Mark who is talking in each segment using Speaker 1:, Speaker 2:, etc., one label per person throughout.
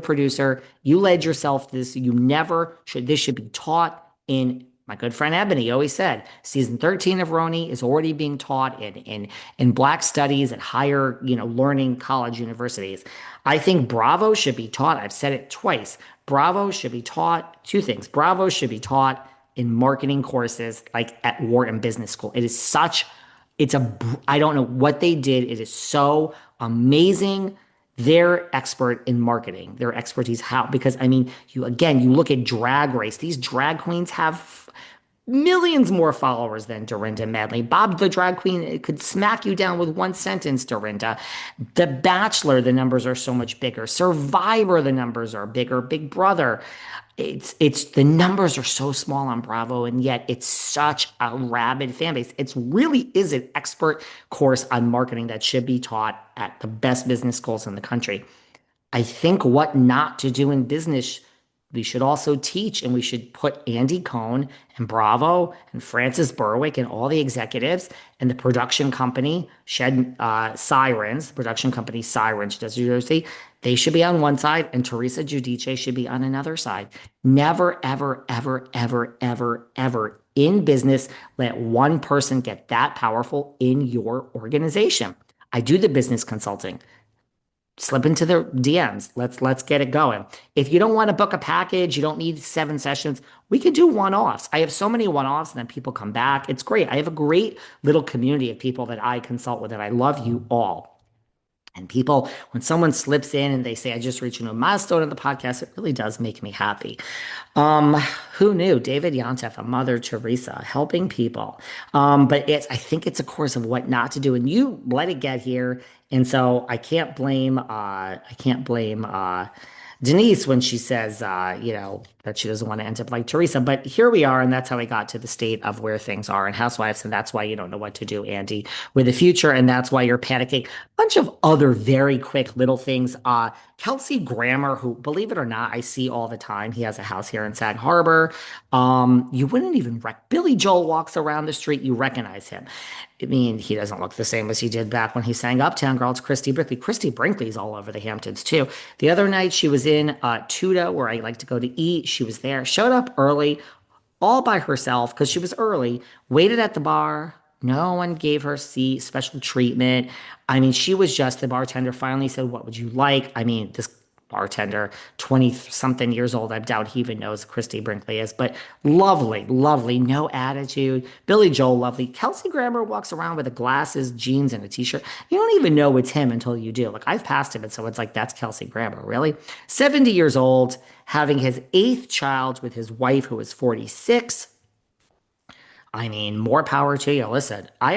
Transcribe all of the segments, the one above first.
Speaker 1: producer. You led yourself to this. You never should. This should be taught in. My good friend Ebony always said, season 13 of RHONJ is already being taught in Black studies at higher, learning college universities. I think Bravo should be taught. I've said it twice. Bravo should be taught two things. Bravo should be taught in marketing courses like at Wharton Business School. It is such, it's a, I don't know what they did. It is so amazing. They're expert in marketing, their expertise. How? Because I mean, you look at Drag Race, these drag queens have millions more followers than Dorinda Medley. Bob the drag queen could smack you down with one sentence, Dorinda. The Bachelor, the numbers are so much bigger. Survivor, the numbers are bigger. Big Brother. It's the numbers are so small on Bravo, and yet it's such a rabid fan base. It's really is an expert course on marketing that should be taught at the best business schools in the country. I think what not to do in business, we should also teach, and we should put Andy Cohen and Bravo and Francis Berwick and all the executives and the production company, Sirens, the production company Sirens, does Jersey, they should be on one side, and Teresa Giudice should be on another side. Never, ever, ever, ever, ever, ever in business let one person get that powerful in your organization. I do the business consulting. Slip into the DMs. Let's get it going. If you don't want to book a package, you don't need 7 sessions. We could do one-offs. I have so many one-offs, and then people come back. It's great. I have a great little community of people that I consult with, and I love you all. And people, when someone slips in and they say, I just reached a new milestone in the podcast, it really does make me happy. Um, who knew? David Yontef, a Mother Teresa, helping people. I think it's a course of what not to do. And you let it get here. And so I can't blame Denise when she says, that she doesn't want to end up like Teresa. But here we are, and that's how we got to the state of where things are in Housewives, and that's why you don't know what to do, Andy, with the future, and that's why you're panicking. A bunch of other very quick little things. Kelsey Grammar, who, believe it or not, I see all the time. He has a house here in Sag Harbor. You wouldn't even Billy Joel walks around the street, you recognize him. I mean, he doesn't look the same as he did back when he sang Uptown Girl. It's Christy Brinkley. Christy Brinkley's all over the Hamptons, too. The other night, she was in Tuda, where I like to go to eat. She was there, showed up early, all by herself, because she was early, waited at the bar. No one gave her special treatment. I mean, she was just the bartender finally said, what would you like? I mean, this bartender, 20 something years old. I doubt he even knows Christy Brinkley is, but lovely, lovely, no attitude. Billy Joel, lovely. Kelsey Grammer walks around with the glasses, jeans, and a t-shirt. You don't even know it's him until you do. Like, I've passed him, and so it's like, that's Kelsey Grammer, really? 70 years old, having his 8th child with his wife, who is 46. I mean, more power to you. Listen, I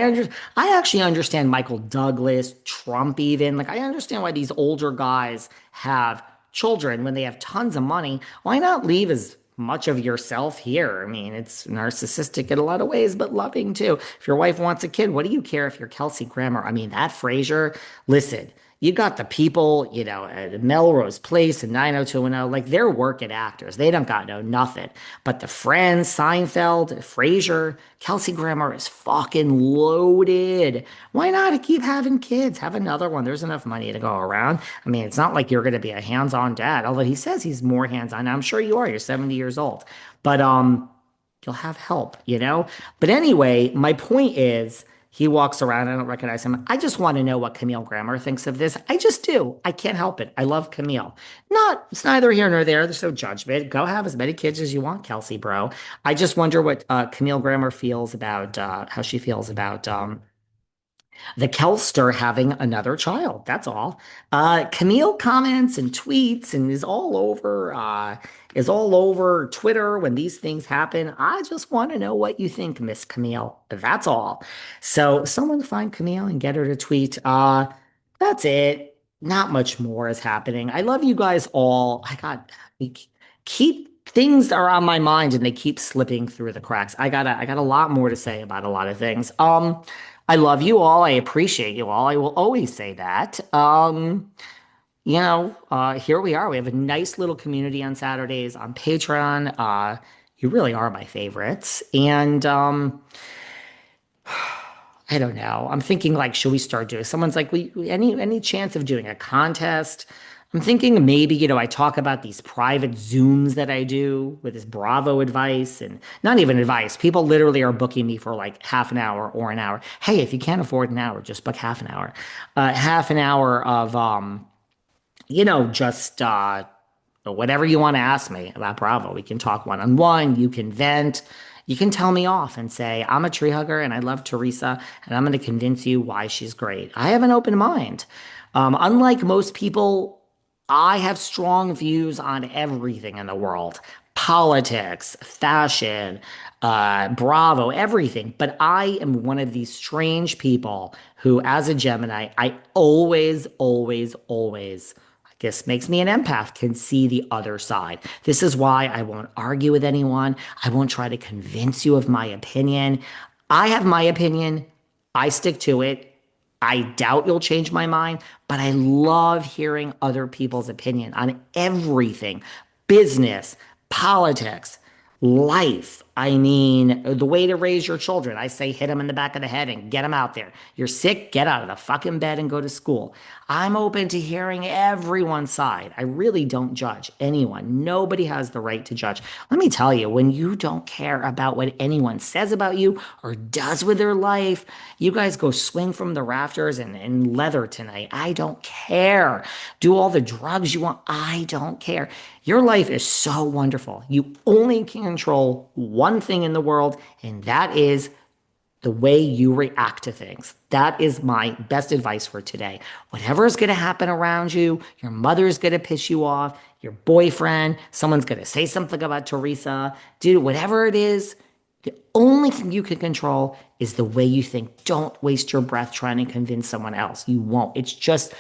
Speaker 1: actually understand Michael Douglas, Trump even. Like, I understand why these older guys have children when they have tons of money. Why not leave as much of yourself here? I mean, it's narcissistic in a lot of ways, but loving too. If your wife wants a kid, what do you care if you're Kelsey Grammer? I mean, that Frasier, listen, you got the people, at Melrose Place and 90210, like they're working actors. They don't got no nothing. But the Friends, Seinfeld, Frasier, Kelsey Grammer is fucking loaded. Why not keep having kids? Have another one. There's enough money to go around. I mean, it's not like you're going to be a hands-on dad, although he says he's more hands-on. I'm sure you are. You're 70 years old. But you'll have help. But anyway, my point is, he walks around. I don't recognize him. I just want to know what Camille Grammer thinks of this. I just do. I can't help it. I love Camille. It's neither here nor there. There's no judgment. Go have as many kids as you want, Kelsey, bro. I just wonder what Camille Grammer feels about, how she feels about the Kelster having another child. That's all. Camille comments and tweets and is all over Twitter when these things happen. I just want to know what you think, Miss Camille. That's all. So someone find Camille and get her to tweet. That's it. Not much more is happening. I love you guys all. Keep things are on my mind and they keep slipping through the cracks. I got a lot more to say about a lot of things. I love you all. I appreciate you all. I will always say that. Here we are. We have a nice little community on Saturdays on Patreon. You really are my favorites. And I don't know. I'm thinking like, should we start doing? Someone's like, any chance of doing a contest? I'm thinking maybe, I talk about these private Zooms that I do with this Bravo advice and not even advice. People literally are booking me for like half an hour or an hour. Hey, if you can't afford an hour, just book half an hour. Half an hour of, just whatever you want to ask me about Bravo. We can talk one on one. You can vent. You can tell me off and say, I'm a tree hugger and I love Teresa and I'm going to convince you why she's great. I have an open mind. Unlike most people, I have strong views on everything in the world: politics, fashion, Bravo, everything. But I am one of these strange people who, as a Gemini, I always, always, always, I guess makes me an empath, can see the other side. This is why I won't argue with anyone. I won't try to convince you of my opinion. I have my opinion. I stick to it. I doubt you'll change my mind, but I love hearing other people's opinion on everything: business, politics, life. I mean, the way to raise your children. I say hit them in the back of the head and get them out there. You're sick, get out of the fucking bed and go to school. I'm open to hearing everyone's side. I really don't judge anyone. Nobody has the right to judge. Let me tell you, when you don't care about what anyone says about you or does with their life, you guys go swing from the rafters and leather tonight. I don't care. Do all the drugs you want. I don't care. Your life is so wonderful. You only can control one thing in the world, and that is the way you react to things. That is my best advice for today. Whatever is going to happen around you, your mother is going to piss you off, your boyfriend, someone's going to say something about Teresa, dude, whatever it is, the only thing you can control is the way you think. Don't waste your breath trying to convince someone else. You won't. It's just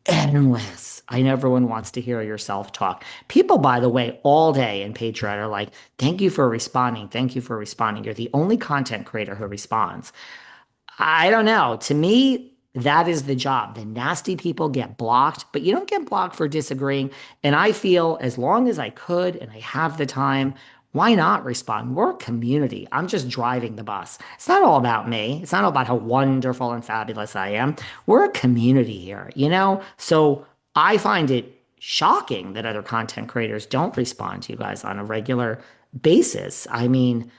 Speaker 1: endless. I know everyone wants to hear your self talk. People, by the way, all day in Patreon are like, thank you for responding. Thank you for responding. You're the only content creator who responds. I don't know. To me, that is the job. The nasty people get blocked, but you don't get blocked for disagreeing. And I feel as long as I could and I have the time, why not respond? We're a community. I'm just driving the bus. It's not all about me. It's not all about how wonderful and fabulous I am. We're a community here, you know? So I find it shocking that other content creators don't respond to you guys on a regular basis. I mean,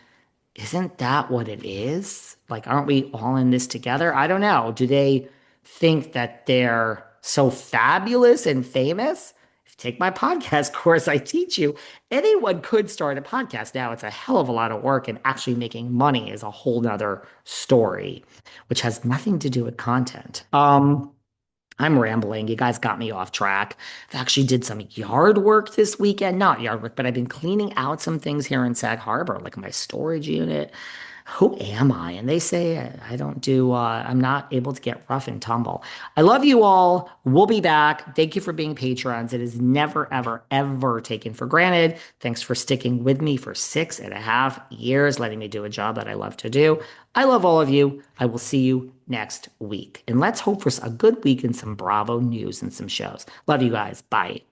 Speaker 1: isn't that what it is? Like, aren't we all in this together? I don't know. Do they think that they're so fabulous and famous? If you take my podcast course, I teach you anyone could start a podcast. Now, it's a hell of a lot of work, and actually making money is a whole nother story, which has nothing to do with content. I'm rambling. You guys got me off track. I actually did some yard work this weekend. Not yard work, but I've been cleaning out some things here in Sag Harbor, like my storage unit. Who am I? And they say I don't do, I'm not able to get rough and tumble. I love you all. We'll be back. Thank you for being patrons. It is never, ever, ever taken for granted. Thanks for sticking with me for 6.5 years, letting me do a job that I love to do. I love all of you. I will see you next week. And let's hope for a good week and some Bravo news and some shows. Love you guys. Bye.